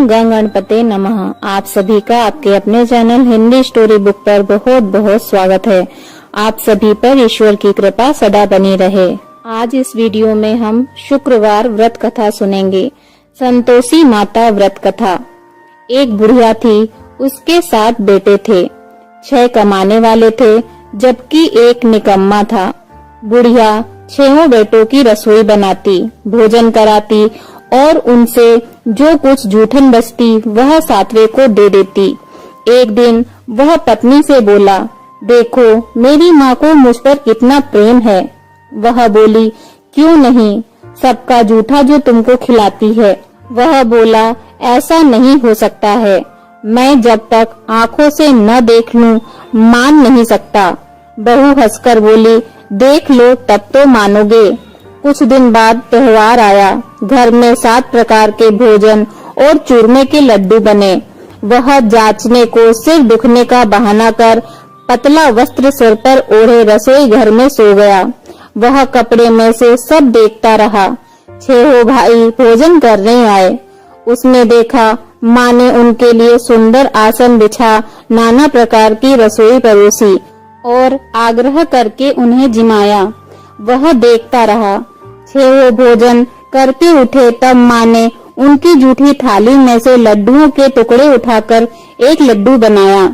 ओम गंग गणपते नमः। आप सभी का आपके अपने चैनल हिंदी स्टोरी बुक पर बहुत बहुत स्वागत है। आप सभी पर ईश्वर की कृपा सदा बनी रहे। आज इस वीडियो में हम शुक्रवार व्रत कथा सुनेंगे। संतोषी माता व्रत कथा। एक बुढ़िया थी, उसके 7 बेटे थे। 6 कमाने वाले थे जबकि एक निकम्मा था। बुढ़िया 6 बेटों की रसोई बनाती, भोजन कराती और उनसे जो कुछ जूठन बचती वह 7वें को दे देती। एक दिन वह पत्नी से बोला, देखो मेरी माँ को मुझ पर कितना प्रेम है। वह बोली, क्यों नहीं, सबका जूठा जो तुमको खिलाती है। वह बोला, ऐसा नहीं हो सकता है, मैं जब तक आँखों से न देख लूं मान नहीं सकता। बहू हंसकर बोली, देख लो तब तो मानोगे। कुछ दिन बाद त्योहार आया। घर में 7 प्रकार के भोजन और चूरमे के लड्डू बने। वह जांचने को सिर दुखने का बहाना कर पतला वस्त्र सिर पर ओढ़े रसोई घर में सो गया। वह कपड़े में से सब देखता रहा। 6 भाई भोजन करने आए। उसने देखा माँ ने उनके लिए सुंदर आसन बिछा नाना प्रकार की रसोई परोसी और आग्रह करके उन्हें जिमाया। वह देखता रहा। 6 भोजन करके उठे तब माँ ने उनकी जूठी थाली में से लड्डुओं के टुकड़े उठाकर एक लड्डू बनाया।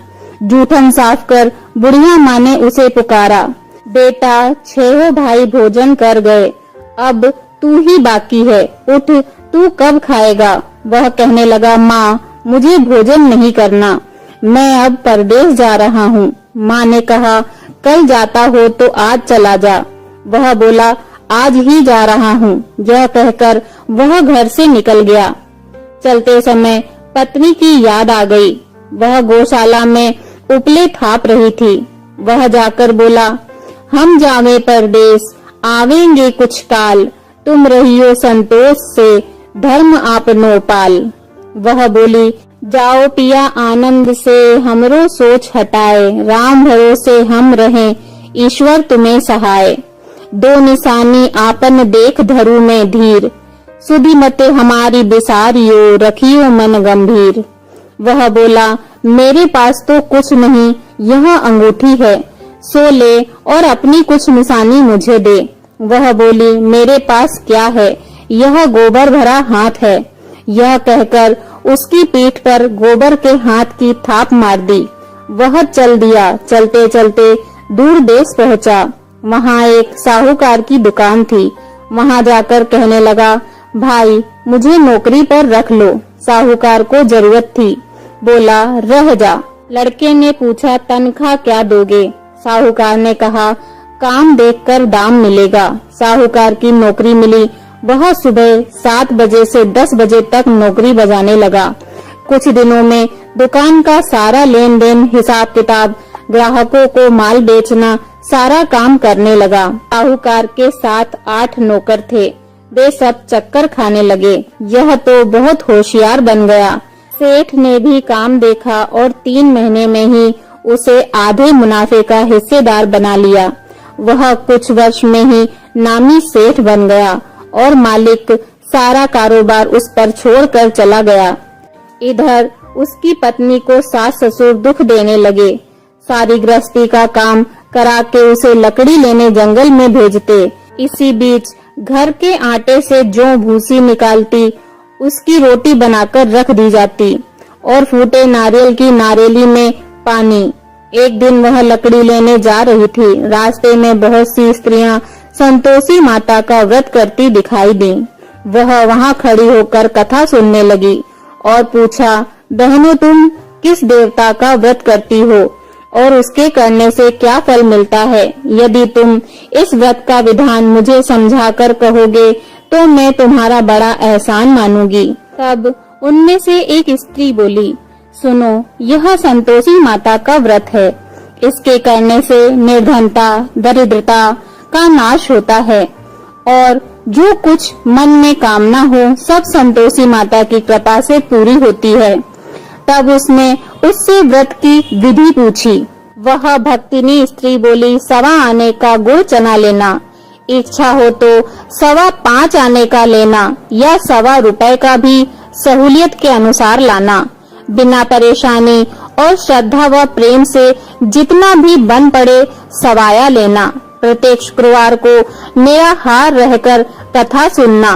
जूठन साफ कर बुढ़िया माँ ने उसे पुकारा, बेटा 6 भाई भोजन कर गए, अब तू ही बाकी है, उठ, तू कब खाएगा। वह कहने लगा, माँ मुझे भोजन नहीं करना, मैं अब परदेश जा रहा हूँ। माँ ने कहा, कल जाता हो तो आज चला जा। वह बोला, आज ही जा रहा हूँ। यह कहकर वह घर से निकल गया। चलते समय पत्नी की याद आ गई। वह गौशाला में उपले थाप रही थी। वह जाकर बोला, हम जावे परदेश, आवेंगे कुछ काल, तुम रहियो संतोष से, धर्म आपनो पाल। वह बोली, जाओ पिया आनंद से, हमरो सोच हटाए, राम भरोसे हम रहें, ईश्वर तुम्हें सहाय। 2 निशानी आपन देख धरु में धीर, सुधि मते हमारी बिसारियो, रखियो मन गंभीर। वह बोला, मेरे पास तो कुछ नहीं, यह अंगूठी है, सो ले और अपनी कुछ निशानी मुझे दे। वह बोली, मेरे पास क्या है, यह गोबर भरा हाथ है। यह कहकर उसकी पीठ पर गोबर के हाथ की थाप मार दी। वह चल दिया। चलते चलते दूर देश पहुँचा। वहाँ एक साहूकार की दुकान थी। वहाँ जाकर कहने लगा, भाई मुझे नौकरी पर रख लो। साहूकार को जरूरत थी। बोला, रह जा। लड़के ने पूछा, तनख्वाह क्या दोगे। साहूकार ने कहा, काम देखकर दाम मिलेगा। साहूकार की नौकरी मिली। वह सुबह 7 बजे से 10 बजे तक नौकरी बजाने लगा। कुछ दिनों में दुकान का सारा लेन देन, हिसाब किताब, ग्राहकों को माल बेचना, सारा काम करने लगा। साहूकार के 7-8 नौकर थे। वे सब चक्कर खाने लगे। यह तो बहुत होशियार बन गया। सेठ ने भी काम देखा और 3 महीने में ही उसे आधे मुनाफे का हिस्सेदार बना लिया। वह कुछ वर्ष में ही नामी सेठ बन गया और मालिक सारा कारोबार उस पर छोड़कर चला गया। इधर उसकी पत्नी को सास ससुर दुख देने लगे। सारी गृहस्थी का काम करा के उसे लकड़ी लेने जंगल में भेजते। इसी बीच घर के आटे से जो भूसी निकालती उसकी रोटी बनाकर रख दी जाती और फूटे नारियल की नारेली में पानी। एक दिन वह लकड़ी लेने जा रही थी। रास्ते में बहुत सी स्त्रियां संतोषी माता का व्रत करती दिखाई दी। वह वहां खड़ी होकर कथा सुनने लगी और पूछा, बहनों तुम किस देवता का व्रत करती हो और उसके करने से क्या फल मिलता है। यदि तुम इस व्रत का विधान मुझे समझाकर कहोगे तो मैं तुम्हारा बड़ा एहसान मानूंगी। तब उनमें से एक स्त्री बोली, सुनो, यह संतोषी माता का व्रत है। इसके करने से निर्धनता, दरिद्रता का नाश होता है और जो कुछ मन में कामना हो सब संतोषी माता की कृपा से पूरी होती है। तब उसने उससे व्रत की विधि पूछी। वह भक्तिनी स्त्री बोली, 1.25 आने का गुड़ चना लेना, इच्छा हो तो 5.25 आने का लेना या 1.25 रुपए का भी सहूलियत के अनुसार लाना। बिना परेशानी और श्रद्धा व प्रेम से जितना भी बन पड़े सवाया लेना। प्रत्येक शुक्रवार को निराहार रहकर कथा सुनना।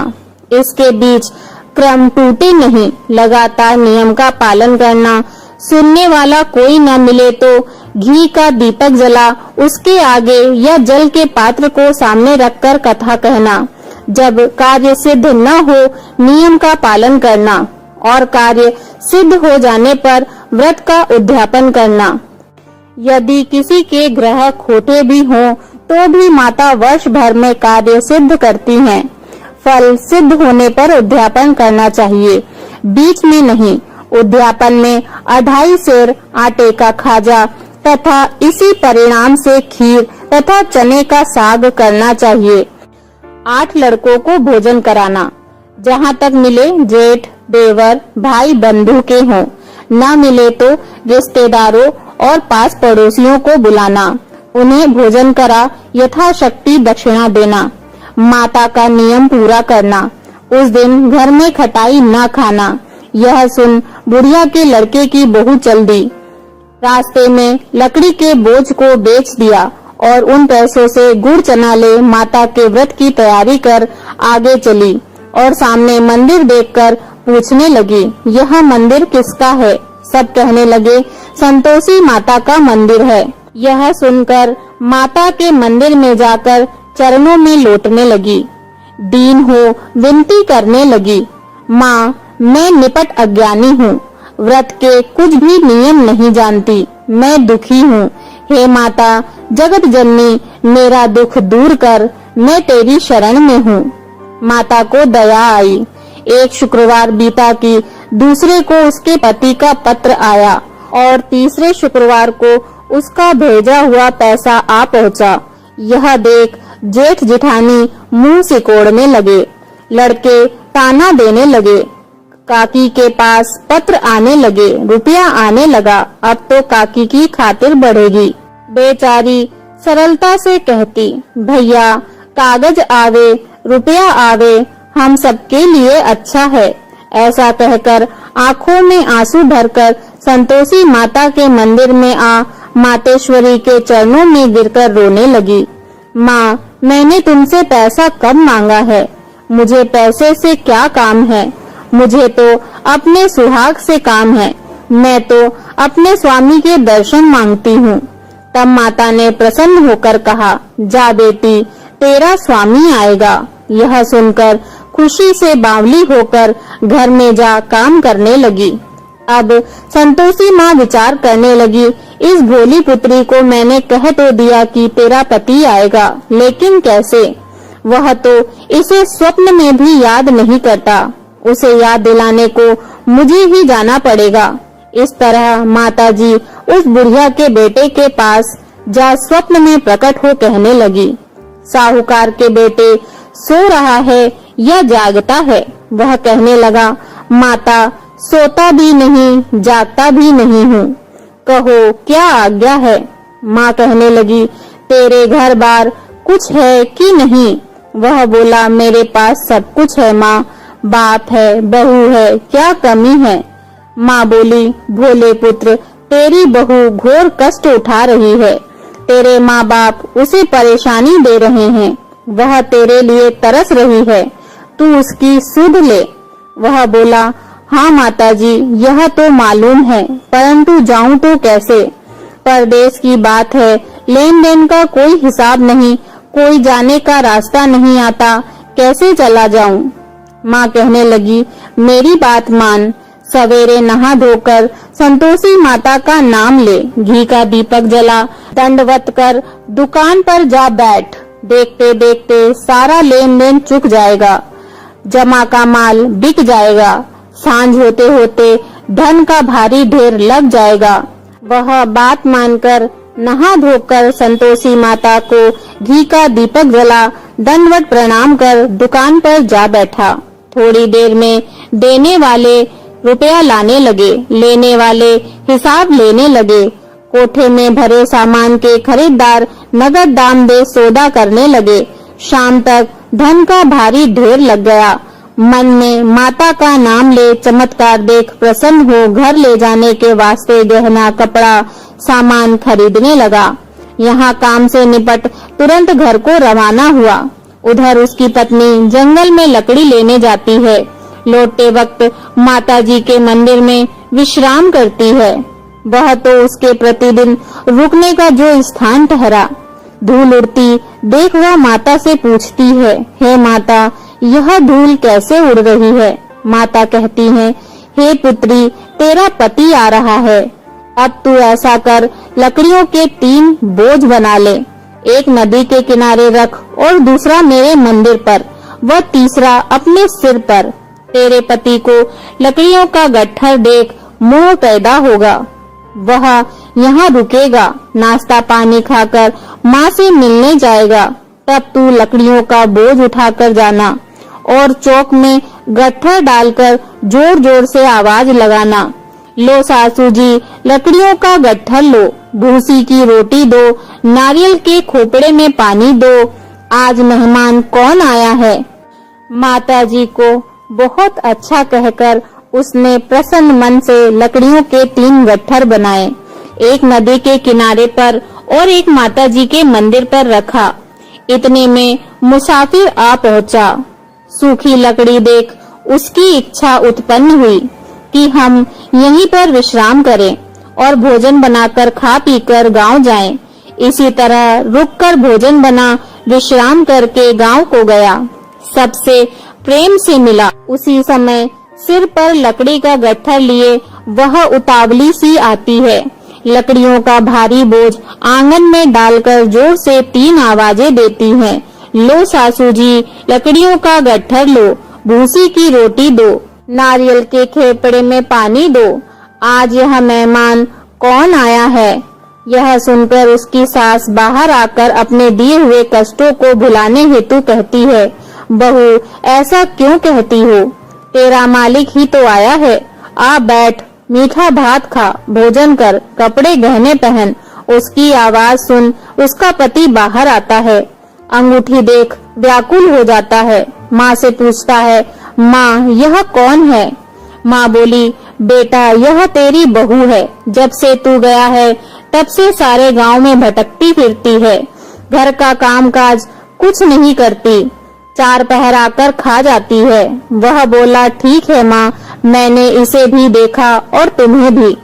इसके बीच क्रम टूटे नहीं, लगातार नियम का पालन करना। सुनने वाला कोई न मिले तो घी का दीपक जला उसके आगे या जल के पात्र को सामने रखकर कथा कहना। जब कार्य सिद्ध न हो नियम का पालन करना और कार्य सिद्ध हो जाने पर व्रत का उद्यापन करना। यदि किसी के ग्रह खोटे भी हों तो भी माता वर्ष भर में कार्य सिद्ध करती हैं। फल सिद्ध होने पर उद्यापन करना चाहिए, बीच में नहीं। उद्यापन में 2.5 सेर आटे का खाजा तथा इसी परिणाम से खीर तथा चने का साग करना चाहिए। 8 लड़कों को भोजन कराना। जहाँ तक मिले जेठ, देवर, भाई बंधु के हों, न मिले तो रिश्तेदारों और पास पड़ोसियों को बुलाना। उन्हें भोजन करा यथाशक्ति दक्षिणा देना। माता का नियम पूरा करना। उस दिन घर में खटाई न खाना। यह सुन बुढ़िया के लड़के की बहू चल दी। रास्ते में लकड़ी के बोझ को बेच दिया और उन पैसों से गुड़ चना ले माता के व्रत की तैयारी कर आगे चली और सामने मंदिर देखकर पूछने लगी, यह मंदिर किसका है? सब कहने लगे, संतोषी माता का मंदिर है। यह सुनकर माता के मंदिर में जाकर चरणों में लौटने लगी। दीन हो विनती करने लगी, माँ मैं निपट अज्ञानी हूँ, व्रत के कुछ भी नियम नहीं जानती, मैं दुखी हूँ। हे माता जगत जननी मेरा दुख दूर कर, मैं तेरी शरण में हूँ। माता को दया आई। एक शुक्रवार बीता कि दूसरे को उसके पति का पत्र आया और तीसरे शुक्रवार को उसका भेजा हुआ पैसा आ पहुँचा। यह देख जेठ जिठानी मुंह सिकोड़ने लगे। लड़के ताना देने लगे। काकी के पास पत्र आने लगे, रुपया आने लगा, अब तो काकी की खातिर बढ़ेगी। बेचारी सरलता से कहती, भैया कागज आवे रुपया आवे हम सबके लिए अच्छा है। ऐसा कहकर आंखों में आंसू भरकर संतोषी माता के मंदिर में आ मातेश्वरी के चरणों में गिरकर रोने लगी। माँ मैंने तुमसे पैसा कब मांगा है? मुझे पैसे से क्या काम है? मुझे तो अपने सुहाग से काम है। मैं तो अपने स्वामी के दर्शन मांगती हूँ। तब माता ने प्रसन्न होकर कहा, जा बेटी तेरा स्वामी आएगा। यह सुनकर खुशी से बावली होकर घर में जा काम करने लगी। अब संतोषी माँ विचार करने लगी, इस भोली पुत्री को मैंने कह तो दिया कि तेरा पति आएगा, लेकिन कैसे? वह तो इसे स्वप्न में भी याद नहीं करता। उसे याद दिलाने को मुझे ही जाना पड़ेगा। इस तरह माताजी उस बुढ़िया के बेटे के पास जा स्वप्न में प्रकट हो कहने लगी, साहूकार के बेटे सो रहा है या जागता है? वह कहने लगा, माता सोता भी नहीं जागता भी नहीं हूँ, कहो क्या आज्ञा है? माँ कहने लगी, तेरे घर बार कुछ है कि नहीं? वह बोला, मेरे पास सब कुछ है माँ, बाप है बहू है, क्या कमी है? माँ बोली, भोले पुत्र तेरी बहू घोर कष्ट उठा रही है, तेरे माँ बाप उसे परेशानी दे रहे हैं, वह तेरे लिए तरस रही है, तू उसकी सुध ले। वह बोला, हाँ माताजी यह तो मालूम है, परंतु जाऊं तो कैसे? परदेश की बात है, लेन देन का कोई हिसाब नहीं, कोई जाने का रास्ता नहीं आता, कैसे चला जाऊं? माँ कहने लगी, मेरी बात मान, सवेरे नहा धोकर संतोषी माता का नाम ले, घी का दीपक जला, दंडवत कर दुकान पर जा बैठ। देखते देखते सारा लेन देन चुक जाएगा, जमा का माल बिक जाएगा, सांझ होते होते धन का भारी ढेर लग जाएगा। वह बात मानकर नहा धोकर संतोषी माता को घी का दीपक जला, दंडवत प्रणाम कर दुकान पर जा बैठा। थोड़ी देर में देने वाले रुपया लाने लगे, लेने वाले हिसाब लेने लगे। कोठे में भरे सामान के खरीदार नगद दाम दे सौदा करने लगे। शाम तक धन का भारी ढेर लग गया। मन में माता का नाम ले चमत्कार देख प्रसन्न हो घर ले जाने के वास्ते गहना कपड़ा सामान खरीदने लगा। यहाँ काम से निपट तुरंत घर को रवाना हुआ। उधर उसकी पत्नी जंगल में लकड़ी लेने जाती है। लौटते वक्त माताजी के मंदिर में विश्राम करती है। वह तो उसके प्रतिदिन रुकने का जो स्थान ठहरा। धूल उड़ती देख वह माता से पूछती है, हे माता, यह धूल कैसे उड़ रही है? माता कहती है, हे पुत्री, तेरा पति आ रहा है। अब तू ऐसा कर, लकड़ियों के 3 बोझ बना ले। एक नदी के किनारे रख और दूसरा मेरे मंदिर पर, वह तीसरा अपने सिर पर। तेरे पति को लकड़ियों का गट्ठर देख मोह पैदा होगा। वह यहाँ रुकेगा, नाश्ता पानी खाकर माँ से मिलने जाएगा। तब तू लकड़ियों का बोझ उठाकर जाना और चौक में गट्ठर डालकर जोर जोर से आवाज लगाना, लो सासू जी, लकड़ियों का गट्ठर लो, भूसी की रोटी दो, नारियल के खोपड़े में पानी दो, आज मेहमान कौन आया है। माताजी को बहुत अच्छा कहकर उसने प्रसन्न मन से लकड़ियों के 3 गट्ठर बनाए। एक नदी के किनारे पर और एक माताजी के मंदिर पर रखा। इतने में मुसाफिर आ पहुंचा। सूखी लकड़ी देख उसकी इच्छा उत्पन्न हुई कि हम यहीं पर विश्राम करें और भोजन बनाकर खा पीकर गांव जाएं। इसी तरह रुककर भोजन बना विश्राम करके गांव को गया। सबसे प्रेम से मिला। उसी समय सिर पर लकड़ी का गट्ठर लिए वह उतावली सी आती है। लकड़ियों का भारी बोझ आंगन में डालकर जोर से 3 आवाजें देती है, लो सासू जी, लकड़ियों का गट्ठर लो, भूसी की रोटी दो, नारियल के खेपड़े में पानी दो, आज यह मेहमान कौन आया है। यह सुनकर उसकी सास बाहर आकर अपने दिए हुए कष्टों को भुलाने हेतु कहती है, बहू, ऐसा क्यों कहती हो? तेरा मालिक ही तो आया है। आ बैठ, मीठा भात खा, भोजन कर, कपड़े गहने पहन। उसकी आवाज सुन उसका पति बाहर आता है। अंगूठी देख व्याकुल हो जाता है। माँ से पूछता है, माँ, यह कौन है? माँ बोली, बेटा, यह तेरी बहू है। जब से तू गया है तब से सारे गांव में भटकती फिरती है। घर का कामकाज कुछ नहीं करती, 4 पहर आकर खा जाती है। वह बोला, ठीक है माँ, मैंने इसे भी देखा और तुम्हें भी।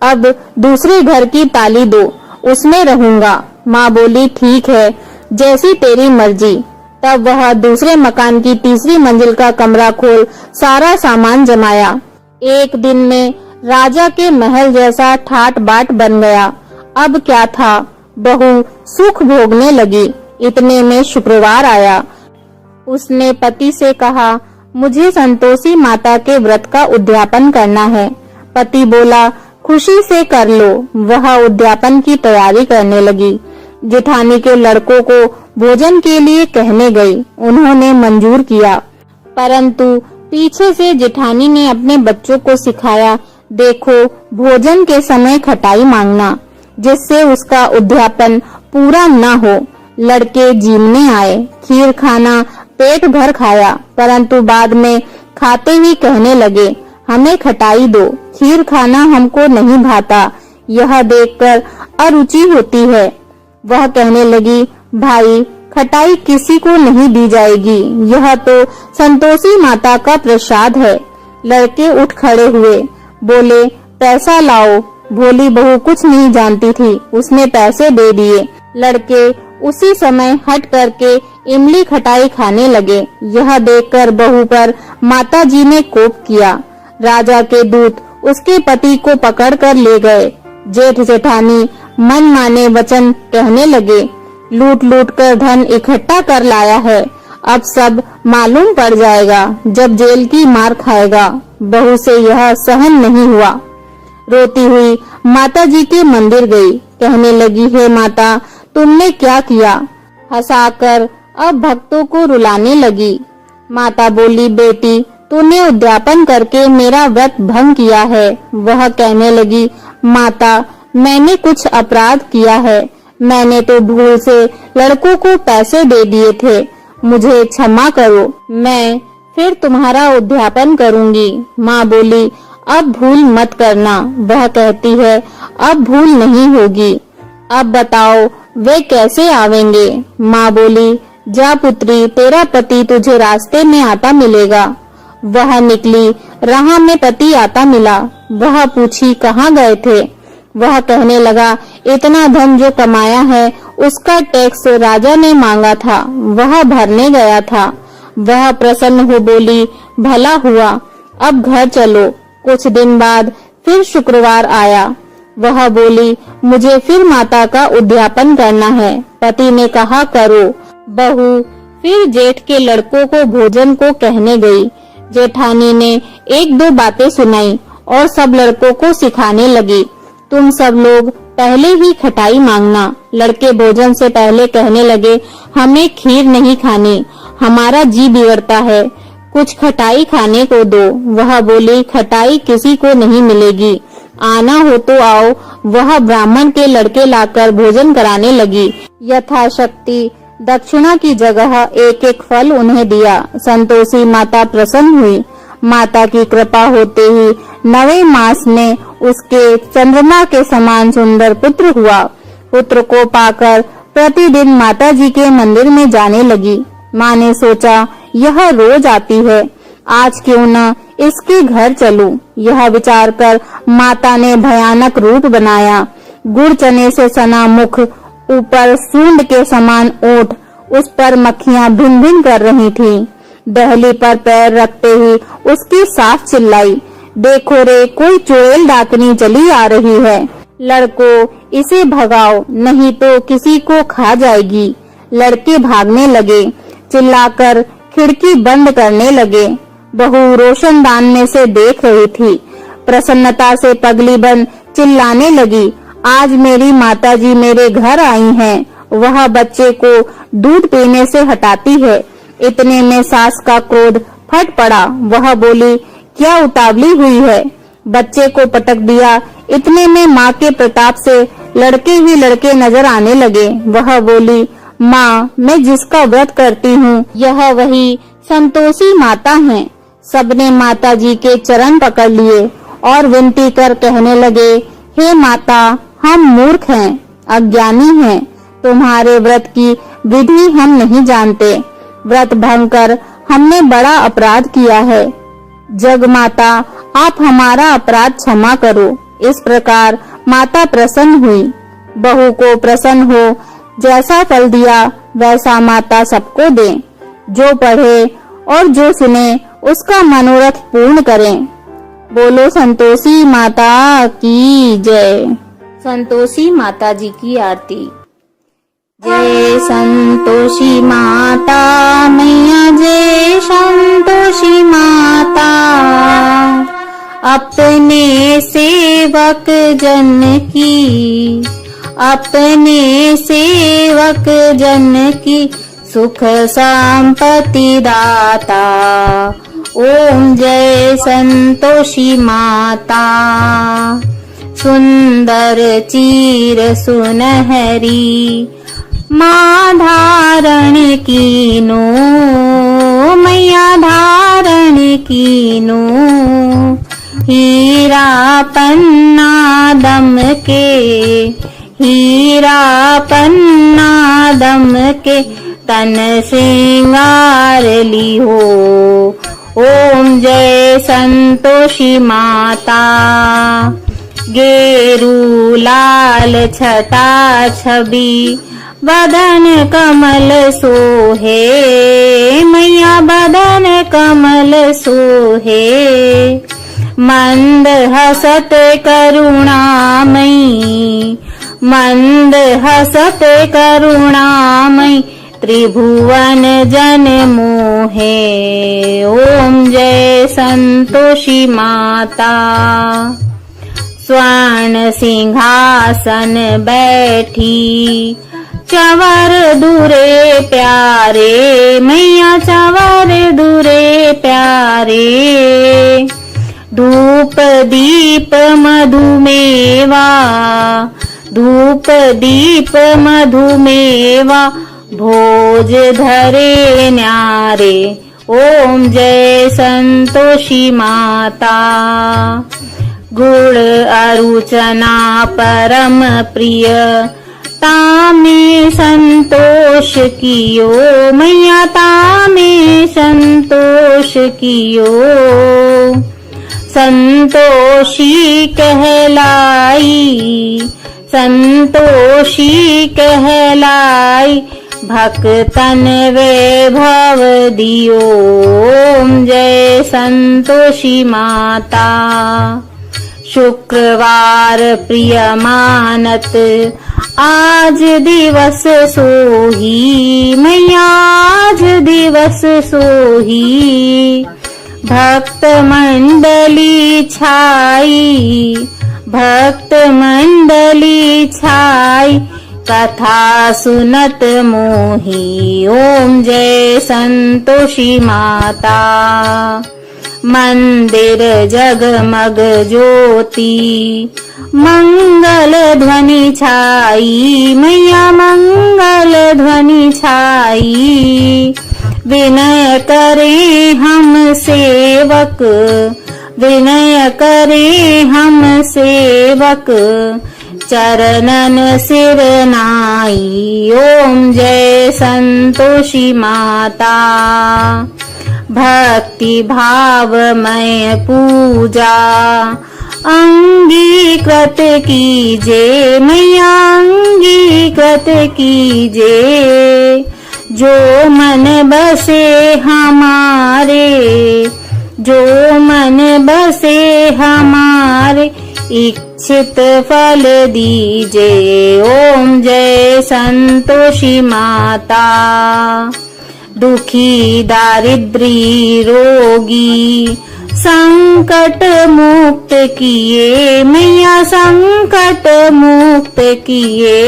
अब दूसरे घर की ताली दो, उसमें रहूंगा। माँ बोली, ठीक है, जैसी तेरी मर्जी। तब वह दूसरे मकान की 3री मंजिल का कमरा खोल सारा सामान जमाया। एक दिन में राजा के महल जैसा ठाट बाट बन गया। अब क्या था, बहू सुख भोगने लगी। इतने में शुक्रवार आया। उसने पति से कहा, मुझे संतोषी माता के व्रत का उद्यापन करना है। पति बोला, खुशी से कर लो। वह उद्यापन की तैयारी करने लगी। जेठानी के लड़कों को भोजन के लिए कहने गई। उन्होंने मंजूर किया, परंतु पीछे से जेठानी ने अपने बच्चों को सिखाया, देखो, भोजन के समय खटाई मांगना, जिससे उसका उद्यापन पूरा न हो। लड़के जीमने आए। खीर खाना पेट भर खाया, परंतु बाद में खाते ही कहने लगे, हमें खटाई दो, खीर खाना हमको नहीं भाता। यह देखकर अरुचि होती है। वह कहने लगी, भाई, खटाई किसी को नहीं दी जाएगी, यह तो संतोषी माता का प्रसाद है। लड़के उठ खड़े हुए, बोले, पैसा लाओ। भोली बहू कुछ नहीं जानती थी, उसने पैसे दे दिए। लड़के उसी समय हट करके इमली खटाई खाने लगे। यह देखकर बहू पर माताजी ने कोप किया। राजा के दूत उसके पति को पकड़कर ले गए। जेठ जेठानी मन माने वचन कहने लगे, लूट लूट कर धन इकट्ठा कर लाया है, अब सब मालूम पड़ जाएगा, जब जेल की मार खाएगा। बहू से यह सहन नहीं हुआ। रोती हुई माताजी के मंदिर गई। कहने लगी, हे माता, तुमने क्या किया? हंसाकर अब भक्तों को रुलाने लगी। माता बोली, बेटी, तूने उद्यापन करके मेरा व्रत भंग किया है। वह कहने लगी, माता, मैंने कुछ अपराध किया है। मैंने तो भूल से लड़कों को पैसे दे दिए थे, मुझे क्षमा करो। मैं फिर तुम्हारा उद्यापन करूंगी। माँ बोली, अब भूल मत करना। वह कहती है, अब भूल नहीं होगी। अब बताओ वे कैसे आवेंगे? माँ बोली, जा पुत्री, तेरा पति तुझे रास्ते में आता मिलेगा। वह निकली, राह में पति आता मिला। वह पूछी, कहाँ गए थे? वह कहने लगा, इतना धन जो कमाया है उसका टैक्स राजा ने मांगा था, वह भरने गया था। वह प्रसन्न हो बोली, भला हुआ, अब घर चलो। कुछ दिन बाद फिर शुक्रवार आया। वह बोली, मुझे फिर माता का उद्यापन करना है। पति ने कहा, करो। बहू फिर जेठ के लड़कों को भोजन को कहने गई। जेठानी ने एक दो बातें सुनाई और सब लड़कों को सिखाने लगी, तुम सब लोग पहले ही खटाई मांगना। लड़के भोजन से पहले कहने लगे, हमें खीर नहीं खानी, हमारा जी बिगड़ता है, कुछ खटाई खाने को दो। वह बोली, खटाई किसी को नहीं मिलेगी, आना हो तो आओ। वह ब्राह्मण के लड़के लाकर भोजन कराने लगी। यथाशक्ति दक्षिणा की जगह एक एक फल उन्हें दिया। संतोषी माता प्रसन्न हुई। माता की कृपा होते ही 9वें मास में उसके चंद्रमा के समान सुंदर पुत्र हुआ। पुत्र को पाकर प्रतिदिन माता जी के मंदिर में जाने लगी। माँ ने सोचा, यह रोज आती है, आज क्यों न इसके घर चलूं। यह विचार कर माता ने भयानक रूप बनाया। गुड़ चने से सना मुख, ऊपर सूंड के समान ओठ, उस पर मक्खियां भिन भिन कर रही थीं। दहली पर पैर रखते ही उसकी सास चिल्लाई, देखो रे, कोई चुड़ैल डाकनी चली आ रही है, लड़को इसे भगाओ, नहीं तो किसी को खा जाएगी। लड़के भागने लगे, चिल्लाकर खिड़की बंद करने लगे। बहू रोशनदान में से देख रही थी। प्रसन्नता से पगली बन चिल्लाने लगी, आज मेरी माताजी मेरे घर आई हैं। वह बच्चे को दूध पीने से हटाती है। इतने में सास का क्रोध फट पड़ा। वह बोली, क्या उतावली हुई है? बच्चे को पटक दिया। इतने में माँ के प्रताप से लड़के ही लड़के नजर आने लगे। वह बोली, माँ, मैं जिसका व्रत करती हूँ यह वही संतोषी माता हैं। सबने माता जी के चरण पकड़ लिए और विनती कर कहने लगे, हे माता, हम मूर्ख हैं, अज्ञानी हैं, तुम्हारे व्रत की विधि हम नहीं जानते। व्रत भंग कर हमने बड़ा अपराध किया है। जग माता, आप हमारा अपराध क्षमा करो। इस प्रकार माता प्रसन्न हुई। बहू को प्रसन्न हो, जैसा फल दिया वैसा माता सबको दे। जो पढ़े और जो सुने उसका मनोरथ पूर्ण करें। बोलो संतोषी माता की जय। संतोषी माता जी की आरती। जय संतोषी माता मैया, जय संतोषी माता, अपने सेवक जन की, अपने सेवक जन की सुख संपत्ति दाता। ओम जय संतोषी माता। सुंदर चीर सुनहरी माँ धारण कीनो, मैया धारण कीनो। हीरा पन्ना दम के, हीरा पन्ना दम के, तन श्रृंगार ली हो। ओम जय संतोषी माता। गेरू लाल छटा छवि, बदन कमल सोहे, मैया बदन कमल सोहे। मंद हसत करुणामयी, मंद हसत करुणामयी, त्रिभुवन जन मोहे। ओम जय संतोषी माता। स्वर्ण सिंहासन बैठी, चंवर दूरे प्यारे, मैया चंवर दूरे प्यारे। धूप दीप मधुमेवा, धूप दीप मधुमेवा, भोज धरे न्यारे। ओम जय संतोषी माता। गुण अरुचना परम प्रिय, तामे संतोष कियो मैया तामे संतोष कियो। संतोषी कहलाई, संतोषी कहलाई, भक्तन वैभव दियो। ओम जय संतोषी माता। शुक्रवार प्रिय मानत, आज दिवस सोही मैया आज दिवस सोही। भक्त मंडली छाई, भक्त मंडली छाई, कथा सुनत मोही। ओम जय संतोषी माता। मंदिर जगमग ज्योति, मंगल ध्वनि छाई मैया मंगल ध्वनि छाई। विनय करे हम सेवक, विनय करे हम सेवक, चरणन सिर नाई। ओम जय संतोषी माता। भक्ति भावमय पूजा अंगीकृत कीजे मैया अंगीकृत कीजे। जो मन बसे हमारे, जो मन बसे हमारे, इच्छित फल दीजे। ओम जय संतोषी माता। दुखी दारिद्री रोगी संकट मुक्त किए मैया संकट मुक्त किए।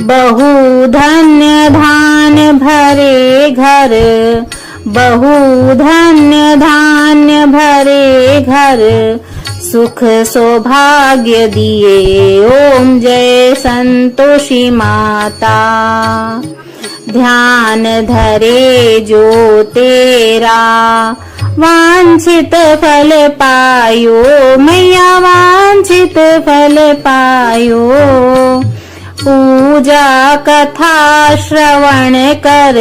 बहु धन्य धान्य भरे घर, बहु धन्य धान्य भरे घर, सुख सौभाग्य दिए। ओम जय संतोषी माता। ध्यान धरे जो तेरा, वांछित फल पायो मैया वांछित फल पायो। पूजा कथा श्रवण कर,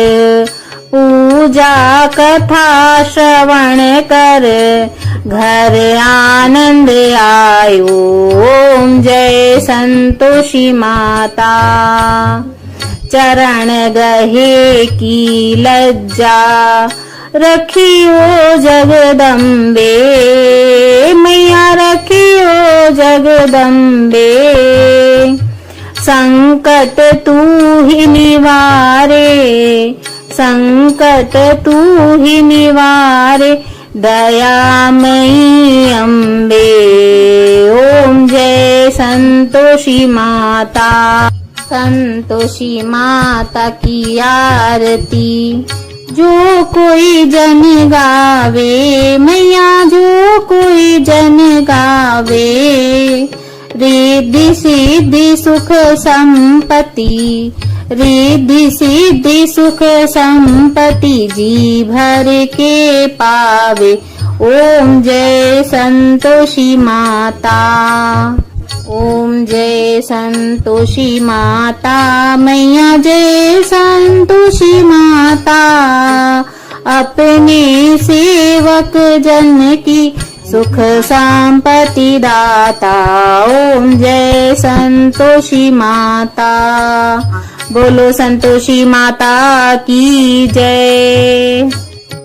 पूजा कथा श्रवण कर, घर आनंद आयो। ओम जय संतोषी माता। चरण गहे की लज्जा रखियो जगदम्बे मैया रखियो जगदम्बे। संकट तू ही निवारे, संकट तू ही निवारे, दयामयी अम्बे। ओम जय संतोषी माता। संतोषी माता की आरती जो कोई जन गावे मैया जो कोई जन गावे। रिद्धि सिद्धि सुख संपत्ति, रिद्धि सिद्धि सुख संपत्ति, जी भर के पावे। ओम जय संतोषी माता। ओम जय संतोषी माता मैया जय संतोषी माता। अपने सेवक जन की सुख संपत्ति दाता। ओम जय संतोषी माता। बोलो संतोषी माता की जय।